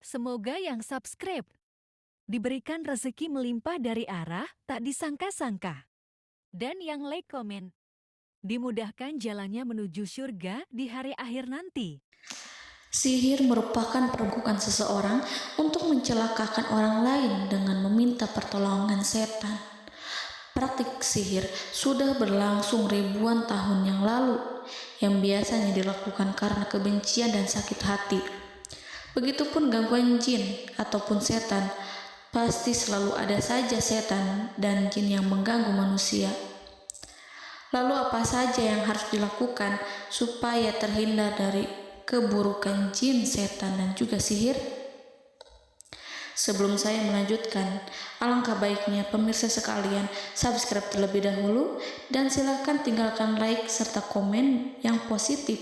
Semoga yang subscribe diberikan rezeki melimpah dari arah tak disangka-sangka. Dan yang like komen, dimudahkan jalannya menuju surga di hari akhir nanti. Sihir merupakan perbuatan seseorang untuk mencelakakan orang lain dengan meminta pertolongan setan. Praktik sihir sudah berlangsung ribuan tahun yang lalu, yang biasanya dilakukan karena kebencian dan sakit hati. Begitupun gangguan jin ataupun setan, pasti selalu ada saja setan dan jin yang mengganggu manusia. Lalu apa saja yang harus dilakukan supaya terhindar dari keburukan jin, setan, dan juga sihir? Sebelum saya melanjutkan, alangkah baiknya pemirsa sekalian subscribe terlebih dahulu dan silakan tinggalkan like serta komen yang positif.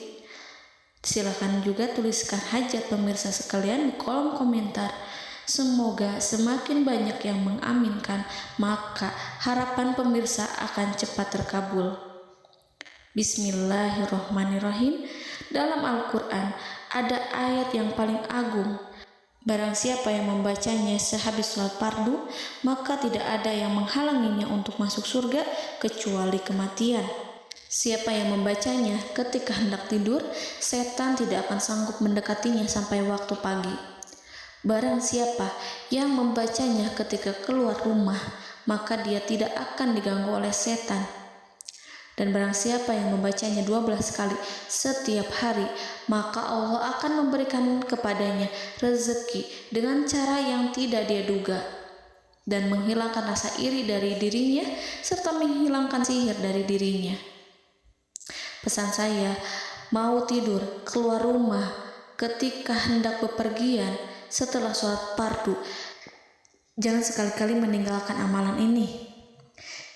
Silakan juga tuliskan hajat pemirsa sekalian di kolom komentar. Semoga semakin banyak yang mengaminkan, maka harapan pemirsa akan cepat terkabul. Bismillahirrohmanirrohim. Dalam Al-Quran ada ayat yang paling agung. Barang siapa yang membacanya sehabis sholat fardu, maka tidak ada yang menghalanginya untuk masuk surga kecuali kematian. Siapa yang membacanya ketika hendak tidur, setan tidak akan sanggup mendekatinya sampai waktu pagi. Barang siapa yang membacanya ketika keluar rumah, maka dia tidak akan diganggu oleh setan. Dan barang siapa yang membacanya 12 kali setiap hari, maka Allah akan memberikan kepadanya rezeki dengan cara yang tidak dia duga, dan menghilangkan rasa iri dari dirinya, serta menghilangkan sihir dari dirinya. Pesan saya, mau tidur, keluar rumah, ketika hendak bepergian, setelah sholat fardu, jangan sekali-kali meninggalkan amalan ini.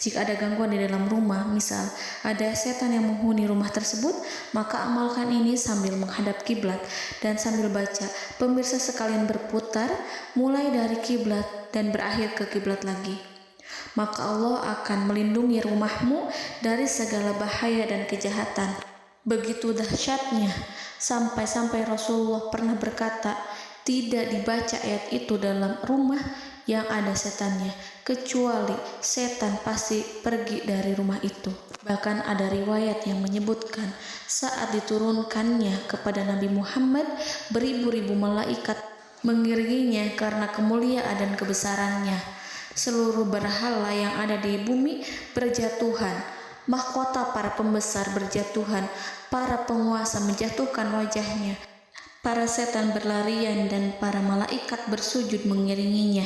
Jika ada gangguan di dalam rumah, misal ada setan yang menghuni rumah tersebut, maka amalkan ini sambil menghadap kiblat dan sambil baca. Pemirsa sekalian berputar mulai dari kiblat dan berakhir ke kiblat lagi. Maka Allah akan melindungi rumahmu dari segala bahaya dan kejahatan. Begitu dahsyatnya, sampai-sampai Rasulullah pernah berkata, tidak dibaca ayat itu dalam rumah yang ada setannya, kecuali setan pasti pergi dari rumah itu. Bahkan ada riwayat yang menyebutkan saat diturunkannya kepada Nabi Muhammad, beribu-ribu malaikat mengiringinya karena kemuliaan dan kebesarannya. Seluruh berhala yang ada di bumi berjatuhan, mahkota para pembesar berjatuhan, para penguasa menjatuhkan wajahnya, para setan berlarian dan para malaikat bersujud mengiringinya.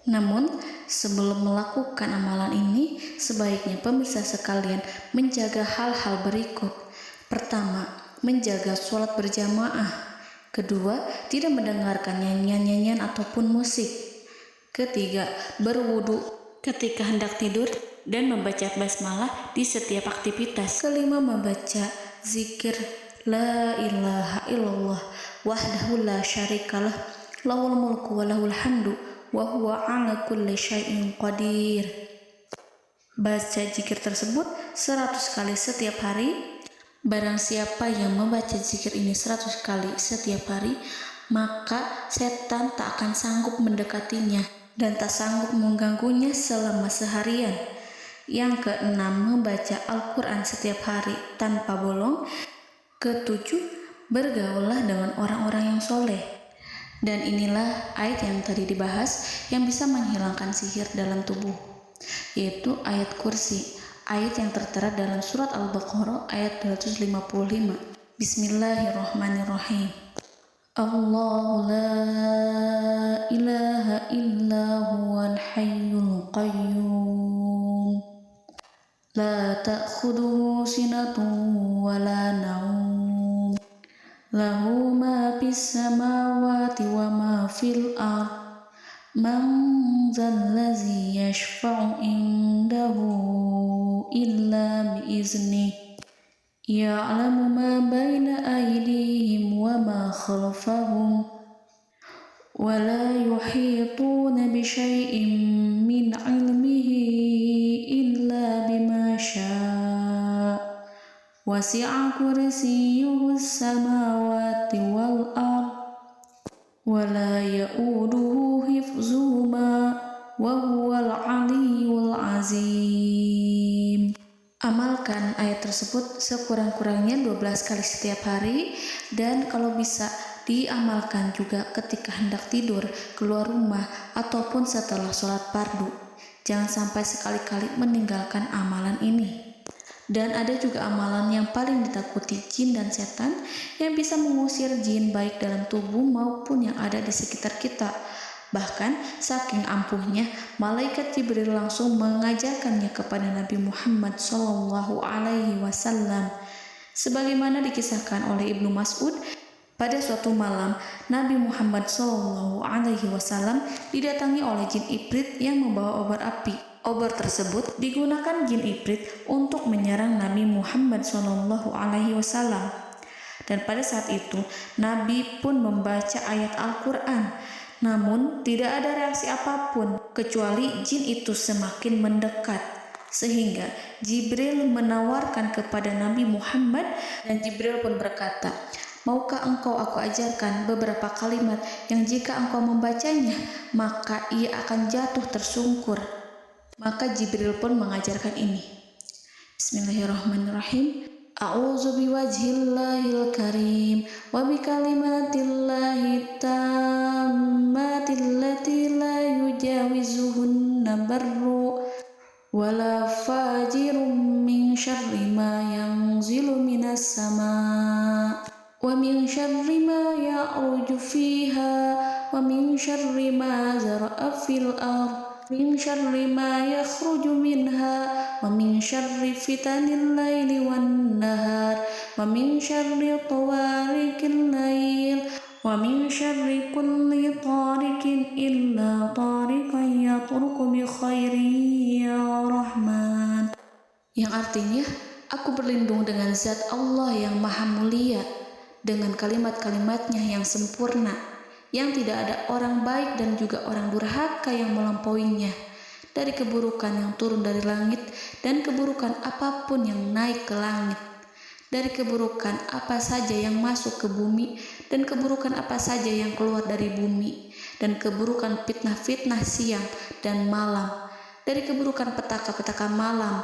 Namun, sebelum melakukan amalan ini, sebaiknya pemirsa sekalian menjaga hal-hal berikut. Pertama, menjaga sholat berjamaah. Kedua, tidak mendengarkan nyanyian-nyanyian ataupun musik. Ketiga, berwudu ketika hendak tidur dan membaca basmalah di setiap aktivitas. Kelima, membaca zikir la ilaha illallah wahdahu la syarikalah lahul mulku wa lahul hamdu wa huwa ala kulli syai'in qadir. Baca zikir tersebut 100 kali setiap hari. Barang siapa yang membaca zikir ini 100 kali setiap hari, maka setan tak akan sanggup mendekatinya dan tak sanggup mengganggunya selama seharian. Yang keenam, membaca Al-Quran setiap hari tanpa bolong. Ketujuh, bergaullah dengan orang-orang yang soleh. Dan inilah ayat yang tadi dibahas yang bisa menghilangkan sihir dalam tubuh, yaitu ayat kursi, ayat yang tertera dalam surat Al-Baqarah ayat 255. Bismillahirrahmanirrahim. Allahu la ilaha illa huwal hayyul qayyum la ta'khudhuhu sinatun wa la naum lahu ma fis samawati wa ma fil ard man zallazi yashfa'u indahu illa biiznih ya'lamu ma baina aydihim wa ma khalfahum wa la yuhituna bi syai'in min 'ilmihi illa bima syaa' wasi'a kursiyyuhu as-samawati wal ard wa ولا يؤوده حفظهما وهو العلي العظيم. Amalkan ayat tersebut sekurang-kurangnya 12 kali setiap hari, dan kalau bisa diamalkan juga ketika hendak tidur, keluar rumah, ataupun setelah sholat fardu. Jangan sampai sekali-kali meninggalkan amalan ini. Dan ada juga amalan yang paling ditakuti jin dan setan, yang bisa mengusir jin baik dalam tubuh maupun yang ada di sekitar kita. Bahkan saking ampuhnya, malaikat Jibril langsung mengajarkannya kepada Nabi Muhammad SAW. Sebagaimana dikisahkan oleh Ibnu Mas'ud, pada suatu malam Nabi Muhammad SAW didatangi oleh jin Ifrit yang membawa obor api. Obor tersebut digunakan jin Ifrit untuk menyerang Nabi Muhammad SAW. Dan pada saat itu Nabi pun membaca ayat Al-Quran. Namun tidak ada reaksi apapun kecuali jin itu semakin mendekat, sehingga Jibril menawarkan kepada Nabi Muhammad, dan Jibril pun berkata, "Maukah engkau aku ajarkan beberapa kalimat yang jika engkau membacanya maka ia akan jatuh tersungkur?" Maka Jibril pun mengajarkan ini. Bismillahirrahmanirrahim. A'udzu biwajhillahil karim wa bikalimatillahi tammati allati la yujawizuhunna barru wala fajirun min syarri ma yanzilu minas sama wa min syarri ma ya'ruju fiha wa min syarri ma zara'a fil ardh min syarri ma yakhruju minha wa min syarri fitanil laili wan nahar wa min syarri tawarikil lail wa min syarri kulli tarikin illa tarikan yatruku bi khairi ya Rahman. Yang artinya, aku berlindung dengan zat Allah yang maha mulia, dengan kalimat-kalimatnya yang sempurna, yang tidak ada orang baik dan juga orang durhaka yang melampauinya, dari keburukan yang turun dari langit dan keburukan apapun yang naik ke langit, dari keburukan apa saja yang masuk ke bumi dan keburukan apa saja yang keluar dari bumi, dan keburukan fitnah-fitnah siang dan malam, dari keburukan petaka-petaka malam,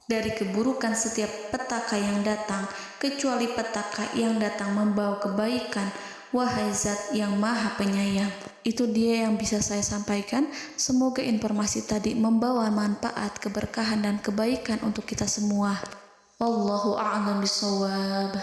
dari keburukan setiap petaka yang datang, kecuali petaka yang datang membawa kebaikan. Wahai Zat yang Maha Penyayang. Itu dia yang bisa saya sampaikan. Semoga informasi tadi membawa manfaat, keberkahan, dan kebaikan untuk kita semua. Wallahu a'lam bishawab.